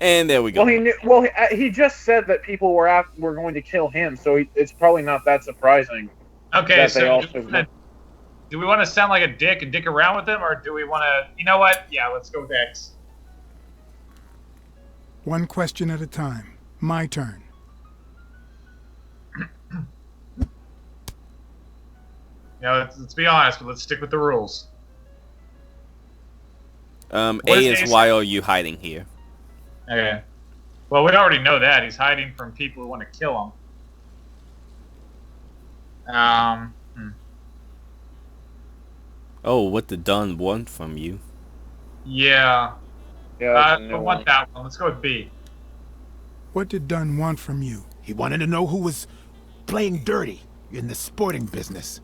And there we go. Well, he knew. Well, he just said that people were going to kill him, so it's probably not that surprising Okay, that they so also. do we want to sound like a dick and dick around with him, or do we want to? You know what? Yeah, let's go with X. One question at a time. My turn. Let's be honest, but let's stick with the rules. A is why are you hiding here? Okay. Well, we already know that he's hiding from people who want to kill him. Oh, what the Dunn want from you? Yeah. Yeah, I want that one. Let's go with B. What did Dunn want from you? He wanted to know who was playing dirty in the sporting business.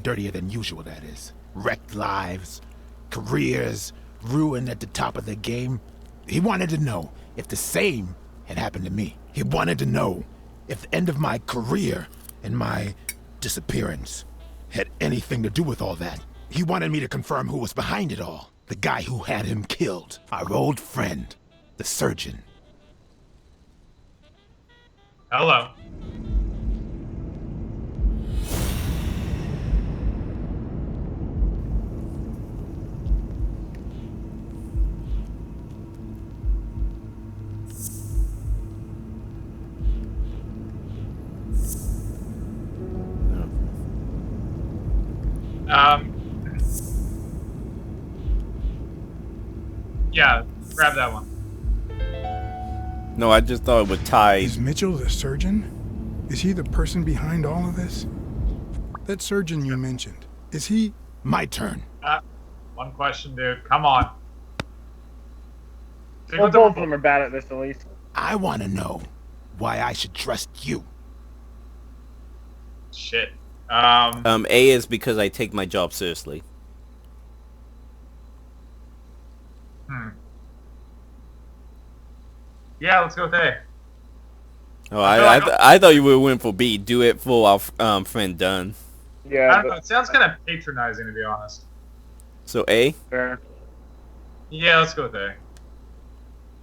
Dirtier than usual, that is. Wrecked lives, careers, ruined at the top of their game. He wanted to know if the same had happened to me. He wanted to know if the end of my career and my disappearance had anything to do with all that. He wanted me to confirm who was behind it all. The guy who had him killed. Our old friend, the surgeon. Hello. Yeah, grab that one. No, I just thought it would tie. Is Mitchell the surgeon? Is he the person behind all of this? That surgeon you mentioned, is he... My turn. One question, dude. Come on. Well, both of them are bad at this, at least. I want to know why I should trust you. Shit. A is because I take my job seriously. Yeah, let's go with A. Oh, I thought you would win for B. Do it for our friend Dunn. Yeah. I don't know. It sounds kind of patronizing, to be honest. So A? Fair. Yeah, let's go with A.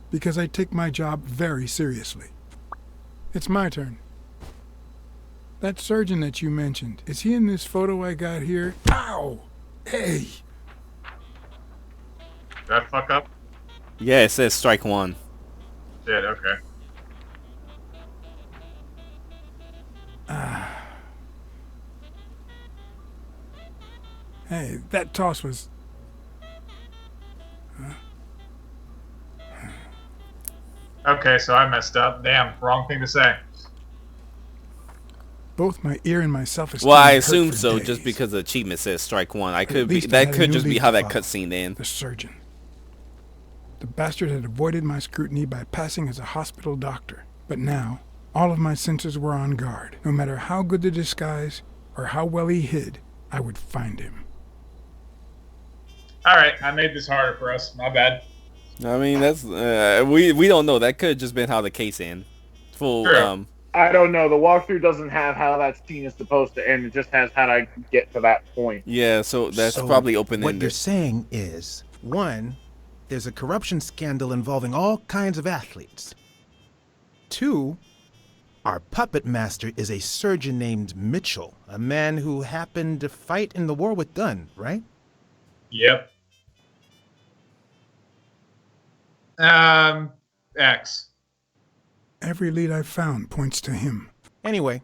Because I take my job very seriously. It's my turn. That surgeon that you mentioned, is he in this photo I got here? Ow! Hey! Did I fuck up? Yeah, it says strike one. Shit, okay. Hey, that toss was... Okay, so I messed up. Damn, wrong thing to say. Both my ear and my self-esteem. Well, I hurt assume for so, days. just because the achievement says strike one. At That least I had a could new just be lead how to that follow. cutscene ends. The surgeon. The bastard had avoided my scrutiny by passing as a hospital doctor. But now, all of my senses were on guard. No matter how good the disguise, or how well he hid, I would find him. Alright, I made this harder for us. My bad. I mean, that's we don't know. That could have just been how the case ended. Full True. I don't know. The walkthrough doesn't have how that scene is supposed to end. It just has how to get to that point. Yeah, so that's probably open-ended. What you're saying is, one, there's a corruption scandal involving all kinds of athletes. Two, our puppet master is a surgeon named Mitchell, a man who happened to fight in the war with Dunn, right? Yep. X. Every lead I've found points to him. Anyway,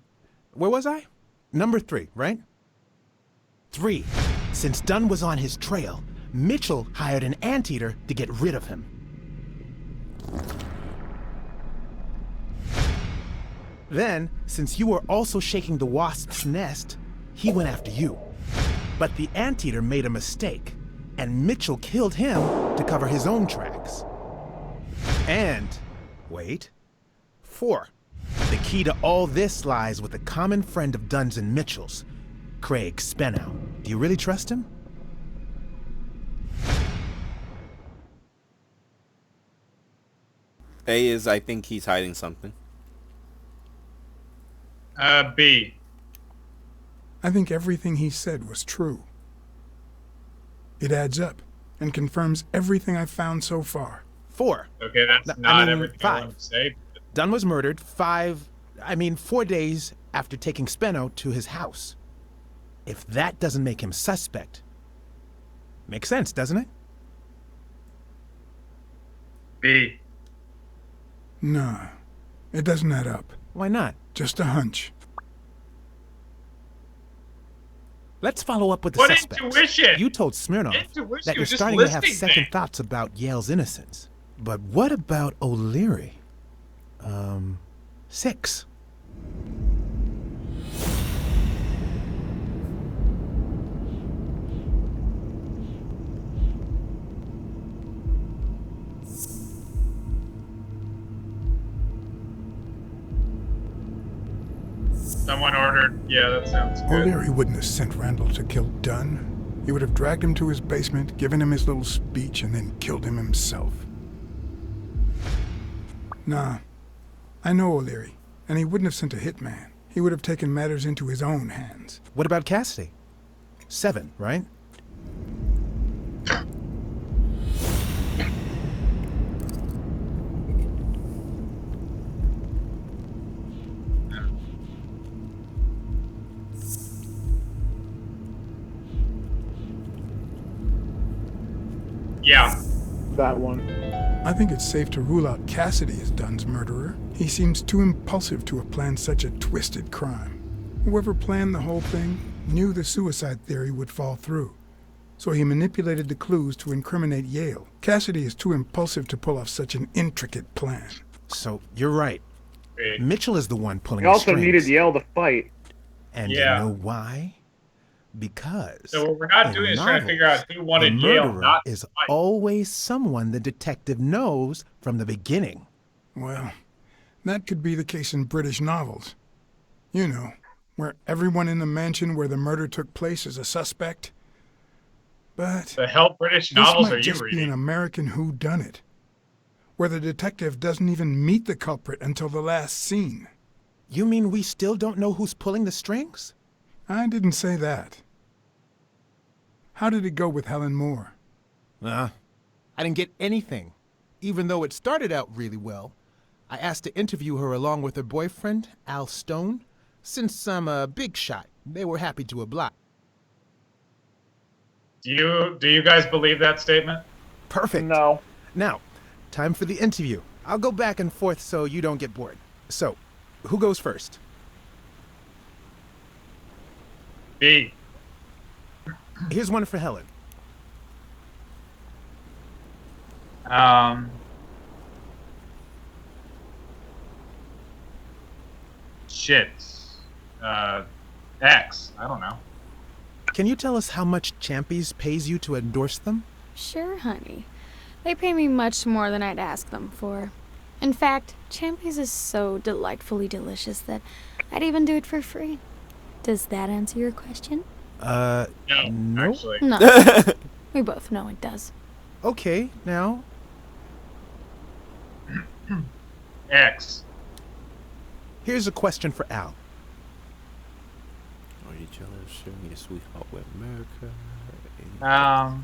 where was I? Number 3, right? 3. Since Dunn was on his trail, Mitchell hired an anteater to get rid of him. Then, since you were also shaking the wasp's nest, he went after you. But the anteater made a mistake, and Mitchell killed him to cover his own tracks. And, wait, 4. The key to all this lies with a common friend of Dunn's and Mitchell's, Craig Spenow. Do you really trust him? A is, I think he's hiding something. B. I think everything he said was true. It adds up and confirms everything I've found so far. 4. Okay, that's No, not I mean, everything I 5. wanted to say. Dunn was murdered 4 days after taking Spenno to his house. If that doesn't make him suspect, makes sense, doesn't it? B. Nah, it doesn't add up. Why not? Just a hunch. Let's follow up with the What suspects. intuition? You told Smirnov Intuition, that you're just starting to have listing second things. thoughts about Yale's innocence. But what about O'Leary? 6. Someone ordered. Yeah, that sounds good. O'Leary wouldn't have sent Randall to kill Dunn. He would have dragged him to his basement, given him his little speech, and then killed him himself. Nah, I know O'Leary, and he wouldn't have sent a hitman. He would have taken matters into his own hands. What about Cassidy? 7, right? Yeah. That one. I think it's safe to rule out Cassidy as Dunn's murderer. He seems too impulsive to have planned such a twisted crime. Whoever planned the whole thing knew the suicide theory would fall through, so he manipulated the clues to incriminate Yale. Cassidy is too impulsive to pull off such an intricate plan. So, you're right. B. Mitchell is the one pulling We the also strings. needed Yale to fight. And Yeah. you know why? Because So what we're not in doing is trying to figure out who the wanted Yale murderer not to is fight. always someone the detective knows from the beginning. Well, that could be the case in British novels. You know, where everyone in the mansion where the murder took place is a suspect. But The hell British this novels might are you just be an reading? American whodunit, where the detective doesn't even meet the culprit until the last scene. You mean we still don't know who's pulling the strings? I didn't say that. How did it go with Helen Moore? I didn't get anything, even though it started out really well. I asked to interview her along with her boyfriend, Al Stone. Since I'm a big shot, they were happy to oblige. Do you guys believe that statement? Perfect. No. Now, time for the interview. I'll go back and forth so you don't get bored. So, who goes first? B. Here's one for Helen. Shit. X. I don't know. Can you tell us how much Champies pays you to endorse them? Sure, honey. They pay me much more than I'd ask them for. In fact, Champions is so delightfully delicious that I'd even do it for free. Does that answer your question? No, Nope. actually. No. We both know it does. Okay, now, X. here's a question for Al. Are you jealous? Share me a sweetheart with America. Um,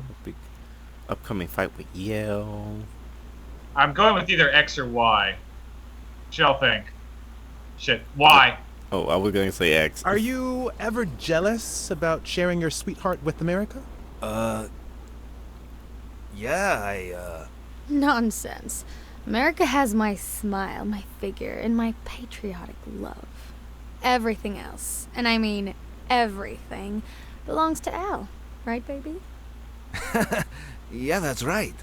Upcoming fight with Yale. I'm going with either X or Y. Shall think. Shit. Y. Oh, I was gonna say X. Are you ever jealous about sharing your sweetheart with America? Yeah, Nonsense. America has my smile, my figure, and my patriotic love. Everything else, and I mean everything, belongs to Al. Right, baby? yeah, that's right.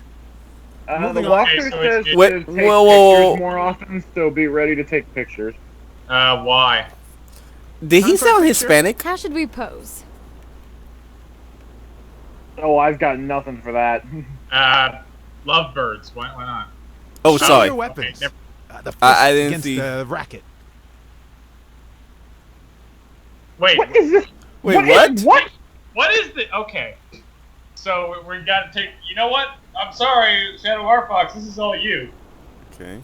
The Moving on. walker Okay, so says it's- to Wait, take whoa, whoa, pictures whoa. more often, so be ready to take pictures. Y. Did he Time for a sound picture? Hispanic? How should we pose? Oh, I've got nothing for that. Lovebirds. Why not? Oh, Show sorry. your weapons. Okay, The fist I didn't against see. the racket. Wait. What is this? Wait, what? what? Is, what? What is the? Okay. So we got to take. You know what? I'm sorry, Shadow Warfox. This is all you. Okay.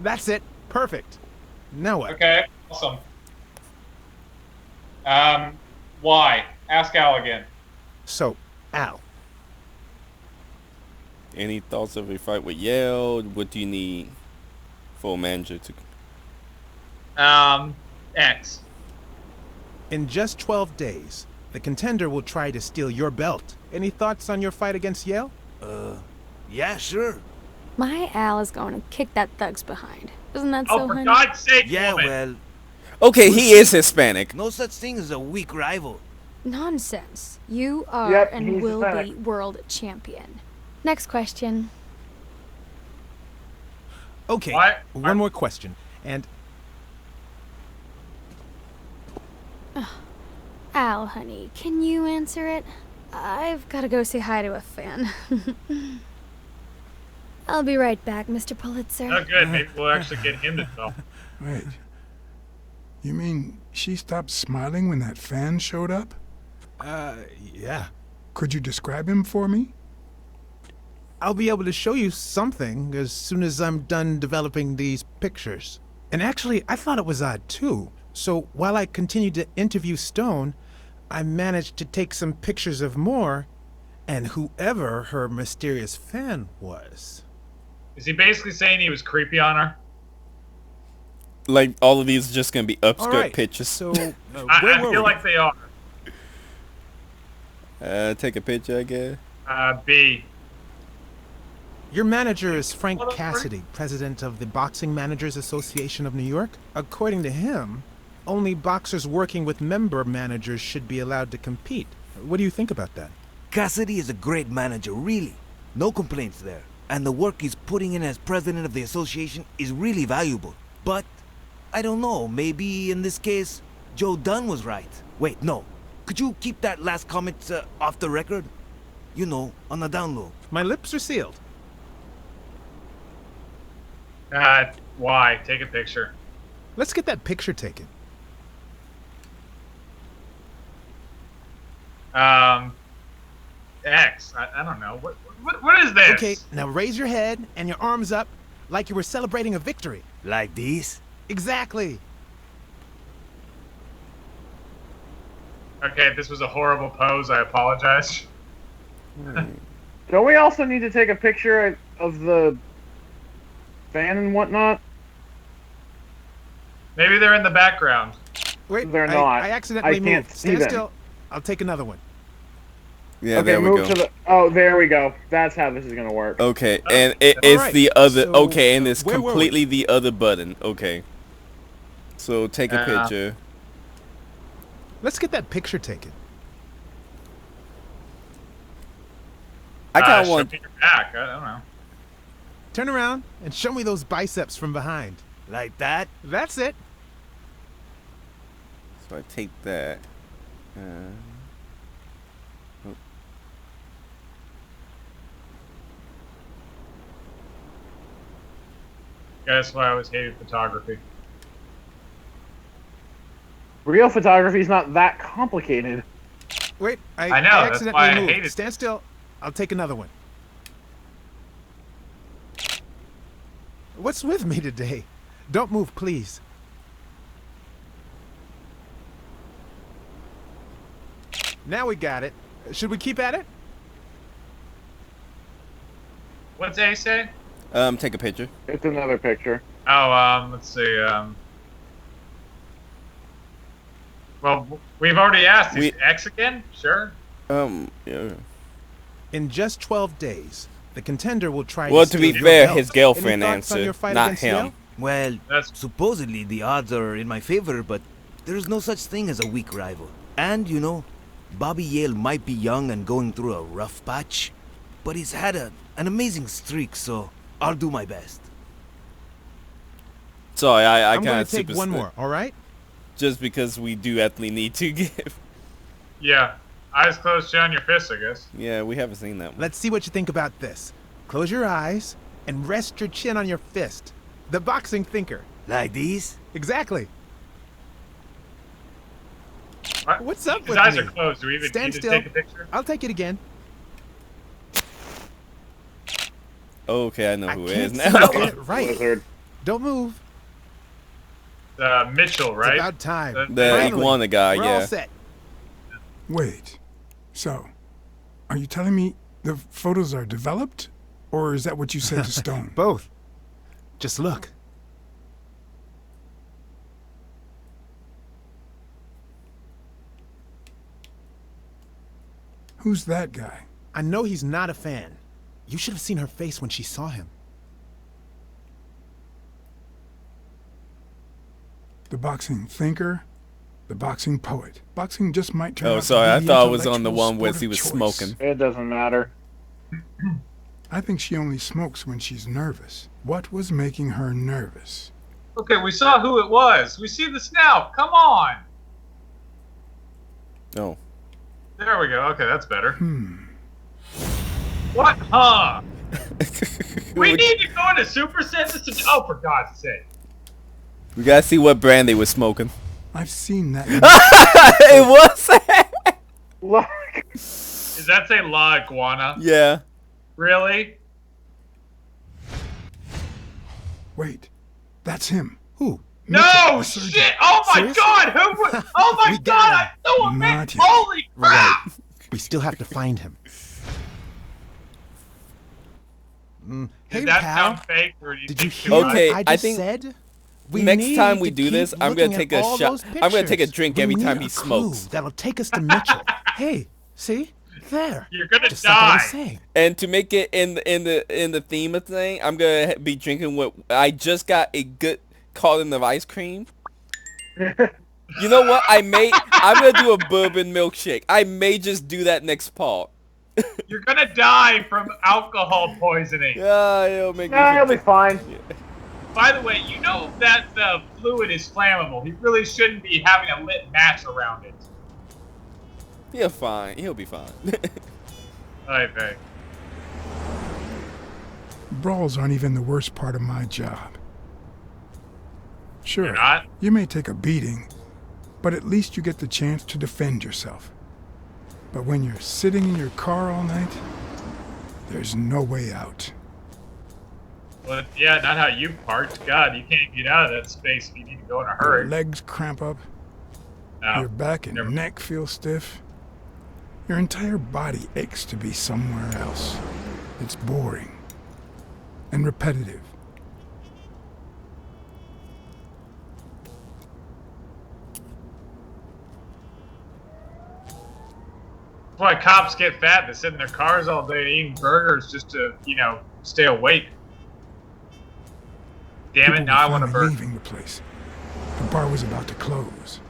That's it. Perfect. Now what? Okay. Awesome. Y. Ask Al again. So, Al, Any thoughts of a fight with Yale? What do you need for a manager to? X. In just 12 days, the contender will try to steal your belt. Any thoughts on your fight against Yale? Yeah, sure. My Al is going to kick that thug's behind. Isn't that Oh, so, for honey? God's sake, Yeah, woman. well, Okay, he is Hispanic. no such thing as a weak rival. Nonsense. You are Yep, and he's will Hispanic. be world champion. Next question. Okay, What? one more question. And Al, honey, can you answer it? I've got to go say hi to a fan. I'll be right back, Mr. Pulitzer. Oh, good. Maybe we'll actually get him to tell. Wait. You mean she stopped smiling when that fan showed up? yeah. Could you describe him for me? I'll be able to show you something as soon as I'm done developing these pictures. And actually, I thought it was odd too. So while I continued to interview Stone, I managed to take some pictures of Moore and whoever her mysterious fan was. Is he basically saying he was creepy on her? Like all of these are just gonna be All upskirt right, pictures. So I where were feel we? like they are. Take a picture, I guess. B. Your manager is Frank What up, Frank? Cassidy, president of the Boxing Managers Association of New York. According to him, only boxers working with member managers should be allowed to compete. What do you think about that? Cassidy is a great manager, really. No complaints there. And the work he's putting in as president of the association is really valuable. But, I don't know, maybe in this case, Joe Dunn was right. Wait, no. Could you keep that last comment off the record? You know, on the down low. My lips are sealed. Why? Take a picture. Let's get that picture taken. X. I don't know. What is this? Okay, now raise your head and your arms up like you were celebrating a victory. Like these? Exactly. Okay, this was a horrible pose. I apologize. Don't we also need to take a picture of the fan and whatnot? Maybe they're in the background. Wait, They're not. I accidentally I can't moved. see Stand them. still. I'll take another one. Yeah, Okay, there we move go. to the. Oh, there we go. That's how this is gonna work. Okay, and it's Alright, the other. so, Okay, and it's where were we? completely the other button. Okay. So take a Uh, picture. Let's get that picture taken. I kind of show want. me your back. I don't know. Turn around and show me those biceps from behind. Like that? That's it. So I take that. That's why I always hated photography. Real photography is not that complicated. Wait, I know, that's accidentally why I moved. hate it. Stand still. I'll take another one. What's with me today? Don't move, please. Now we got it. Should we keep at it? What's A say? Take a picture. It's another picture. Oh, let's see. Well, we've already asked. We- Is X again? Sure. Yeah. In just 12 days, the contender will try Well, to to be steal fair, your belt. his girlfriend Any thoughts on your answered, fight not against him. Yale? Well, That's supposedly the odds are in my favor, but there's no such thing as a weak rival. And, you know, Bobby Yale might be young and going through a rough patch, but he's had an amazing streak, so I'll do my best. Sorry, I I'm kind going of to take one more, all right? Just because we do actually need to give. yeah. Eyes closed, shut on your fists, I guess. Yeah, we haven't seen that one. Let's see what you think about this. Close your eyes and rest your chin on your fist. The boxing thinker. Like these? Exactly. What? What's up His with eyes me? are closed. Do we even Stand need still. to take a picture? I'll take it again. Okay, I know who it is can't now. seem to get it right. Blizzard. Don't move. Mitchell, It's right? about time. The Finally, iguana guy, we're yeah. all set. Wait. So, are you telling me the photos are developed? Or is that what you said to Stone? Both. Just look. Who's that guy? I know he's not a fan. You should have seen her face when she saw him. The boxing thinker, the boxing poet. Boxing just might turn Oh, out sorry. to I be thought it was on the intellectual one where sport he of was choice. smoking. It doesn't matter. I think she only smokes when she's nervous. What was making her nervous? Okay, we saw who it was. We see the snout. Come on. Oh. There we go. Okay, that's better. Hmm. What? Huh? We need to go into Super Senses to. Oh, for God's sake. We gotta see what brand they were smoking. I've seen that. It was. Look. Does that say La Iguana? Yeah. Really? Wait, that's him. Who? No Mitchell, the surgeon. shit! Oh my Serious? God! Who? Oh my We God! got I him. know him! Not yet. Holy crap! Right. We still have to find him. Hey, Did that pal. sound fake, or do you Did you think hear Okay, what I I just think said? Next time we need do to this, keep I'm gonna looking take at a all shot. those I'm gonna take a pictures. drink We every need time a he clue smokes. That'll take us to Mitchell. Hey, see? There. You're gonna Just like I was die. saying. And to make it in the theme of thing, I'm gonna be drinking what I just got a good carton of ice cream. You know what? I'm gonna do a bourbon milkshake. I may just do that next part. You're gonna die from alcohol poisoning. Yeah, it'll make me. Nah, he'll be fine. By the way, you know that the fluid is flammable. He really shouldn't be having a lit match around it. He'll fine. He'll be fine. I think. Brawls aren't even the worst part of my job. Sure, You're not? you may take a beating, but at least you get the chance to defend yourself. But when you're sitting in your car all night, there's no way out. Well, yeah, not how you parked. God, you can't get out of that space if you need to go in a Your hurry. legs cramp up, No. your back and never- neck feel stiff. Your entire body aches to be somewhere else. It's boring and repetitive. That's why cops get fat. They sit in their cars all day eating burgers just to, stay awake. Damn it, People now I were want a finally burger. leaving the place. The bar was about to close.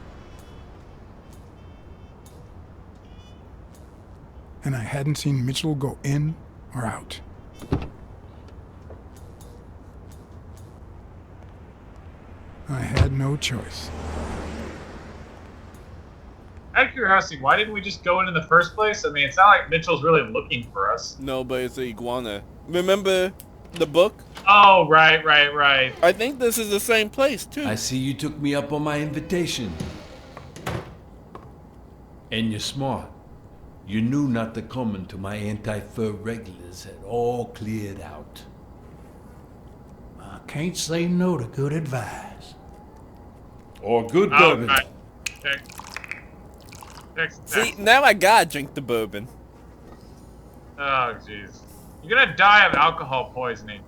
And I hadn't seen Mitchell go in or out. I had no choice. Out of curiosity, why didn't we just go in the first place? I mean, it's not like Mitchell's really looking for us. No, but it's an iguana. Remember the book? Oh, right. I think this is the same place too. I see you took me up on my invitation. And you're smart. You knew not to come until my anti-fur regulars had all cleared out. I can't say no to good advice. Or good Oh, bourbon. right. See, now I gotta drink the bourbon. Oh, jeez. You're gonna die of alcohol poisoning.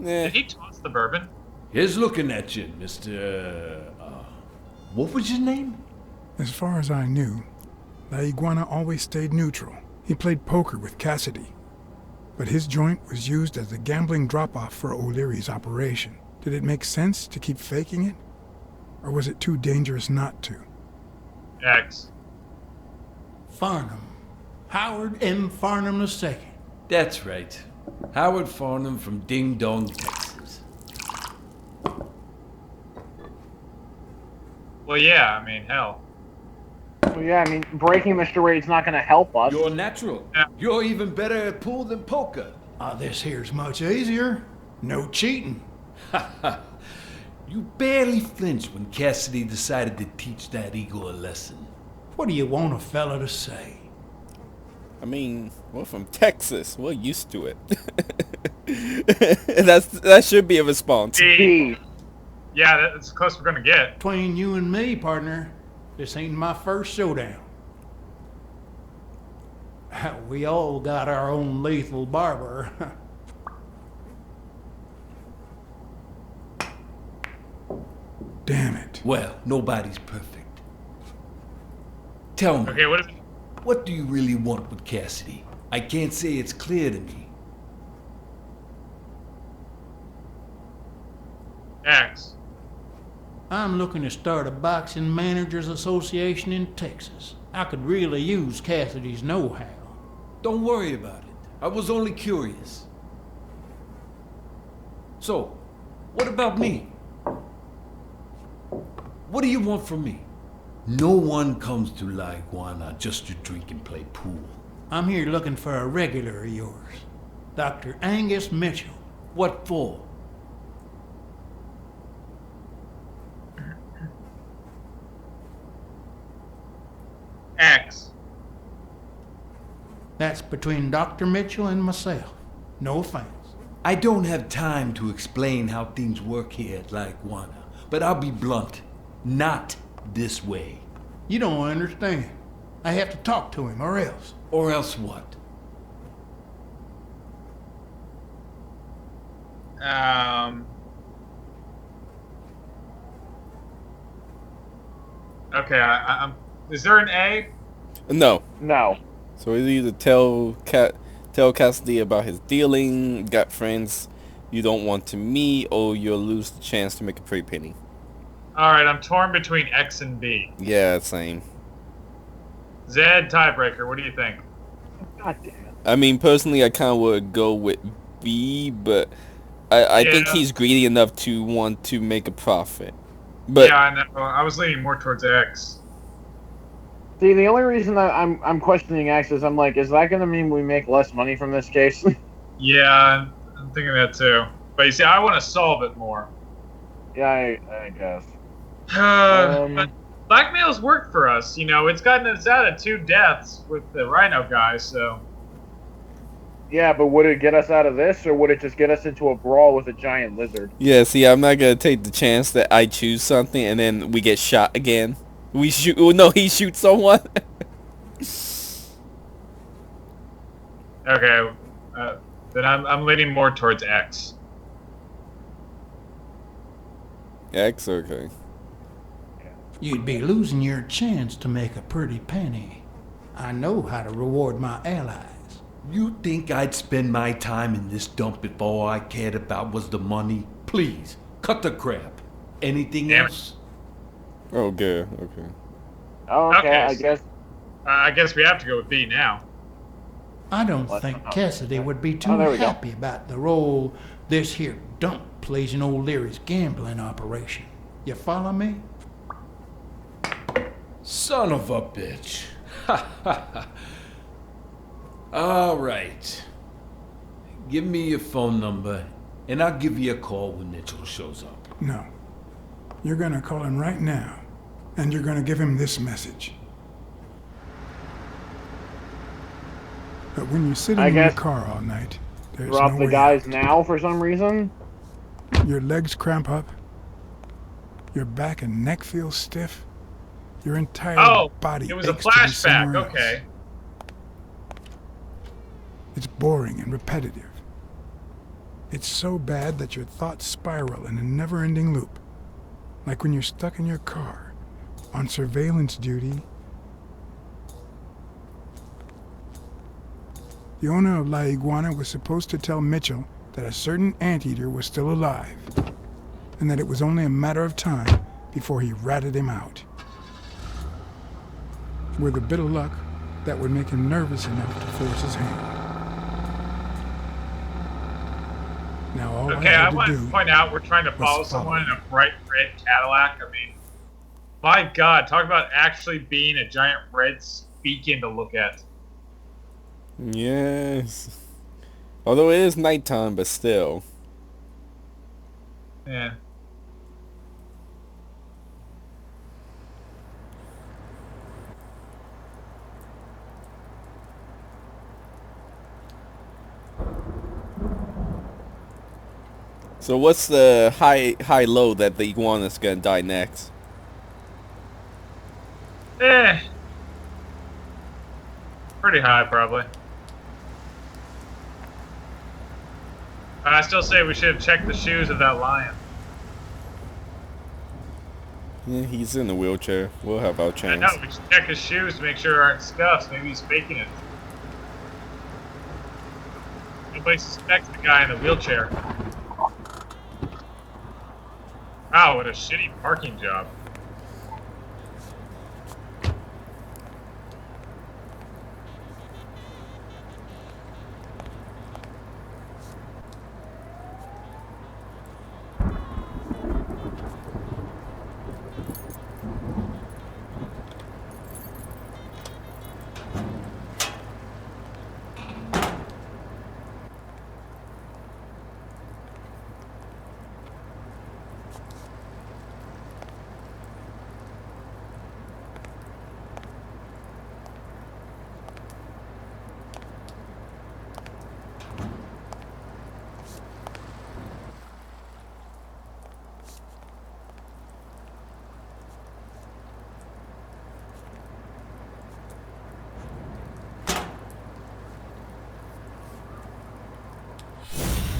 Yeah. Did he toss the bourbon? Here's looking at you, Mr. What was your name? As far as I knew, La Iguana always stayed neutral. He played poker with Cassidy. But his joint was used as a gambling drop-off for O'Leary's operation. Did it make sense to keep faking it? Or was it too dangerous not to? X. Farnham. Howard M. Farnham II. That's right. Howard Farnham from Ding Dong, Texas. Well, yeah, I mean, hell. Well, yeah, I mean, breaking Mr. Wade's not going to help us. You're natural. Yeah. You're even better at pool than poker. This here's much easier. No cheating. You barely flinched when Cassidy decided to teach that eagle a lesson. What do you want a fella to say? I mean, we're from Texas. We're used to it. That should be a response. B. Yeah, that's as close as we're gonna get. Between you and me, partner, this ain't my first showdown. We all got our own lethal barber. Damn it. Well, nobody's perfect. Tell me, Okay, what is it? what do you really want with Cassidy? I can't say it's clear to me. X. I'm looking to start a boxing managers association in Texas. I could really use Cassidy's know-how. Don't worry about it. I was only curious. So, what about me? What do you want from me? No one comes to La Iguana just to drink and play pool. I'm here looking for a regular of yours, Dr. Angus Mitchell. What for? X. That's between Dr. Mitchell and myself. No offense. I don't have time to explain how things work here at La Iguana, but I'll be blunt. Not this way. You don't understand. I have to talk to him, or else. Or else what? Okay, I'm. Is there an A? No. No. So we either tell Cassidy about his dealing, got friends you don't want to meet, or you'll lose the chance to make a pretty penny. Alright, I'm torn between X and B. Yeah, same. Zed, tiebreaker, what do you think? God damn it. I mean, personally, I kind of would go with B, but I think Yeah. he's greedy enough to want to make a profit. But Yeah, I know. I was leaning more towards X. See, the only reason I'm questioning X is I'm like, is that going to mean we make less money from this case? Yeah, I'm thinking that too. But you see, I want to solve it more. Yeah, I guess. But blackmail's worked for us. You know, it's gotten us out of 2 deaths with the Rhino guy, so. Yeah, but would it get us out of this, or would it just get us into a brawl with a giant lizard? yeah, see, I'm not gonna take the chance that I choose something and then we get shot again. We shoot. Oh, no, he shoots someone. Okay, then I'm leaning more towards X. X, okay. You'd be losing your chance to make a pretty penny. I know how to reward my allies. You think I'd spend my time in this dump if all I cared about was the money? Please, cut the crap. Anything Damn it. else? Oh, good. Okay. Oh, okay, Okay, I guess. I guess we have to go with B now. I don't Let's think not- Cassidy would be too Oh, there we go. happy about the role this here dump plays in old Leary's gambling operation. You follow me? Son of a bitch. All right. Give me your phone number, and I'll give you a call when Mitchell shows up. No. You're gonna call him right now, and you're gonna give him this message. But when you're sitting I in your guess car all night, there's Drop no the way guys out. now for some reason? Your legs cramp up, your back and neck feel stiff, your entire Oh, body it was a aches to be flashback. somewhere else. Okay. It's boring and repetitive. It's so bad that your thoughts spiral in a never-ending loop. Like when you're stuck in your car, on surveillance duty. The owner of La Iguana was supposed to tell Mitchell that a certain anteater was still alive, and that it was only a matter of time before he ratted him out. With a bit of luck, that would make him nervous enough to force his hand. Now all Okay, I I had to want do to point out we're trying to follow was follow. someone in a bright red Cadillac. I mean, my God, talk about actually being a giant red beacon to look at. Yes. Although it is nighttime, but still. Yeah. So what's the high low that the iguana's gonna die next? Pretty high, probably. I still say we should have checked the shoes of that lion. Yeah, he's in the wheelchair. We'll have our I chance. know, we should check his shoes to make sure there aren't scuffs. Maybe he's faking it. Nobody suspects the guy in the wheelchair. Wow, what a shitty parking job.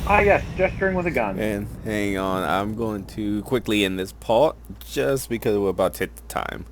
Ah, yes, gesturing with a gun. And hang on, I'm going to quickly end this part just because we're about to hit the time.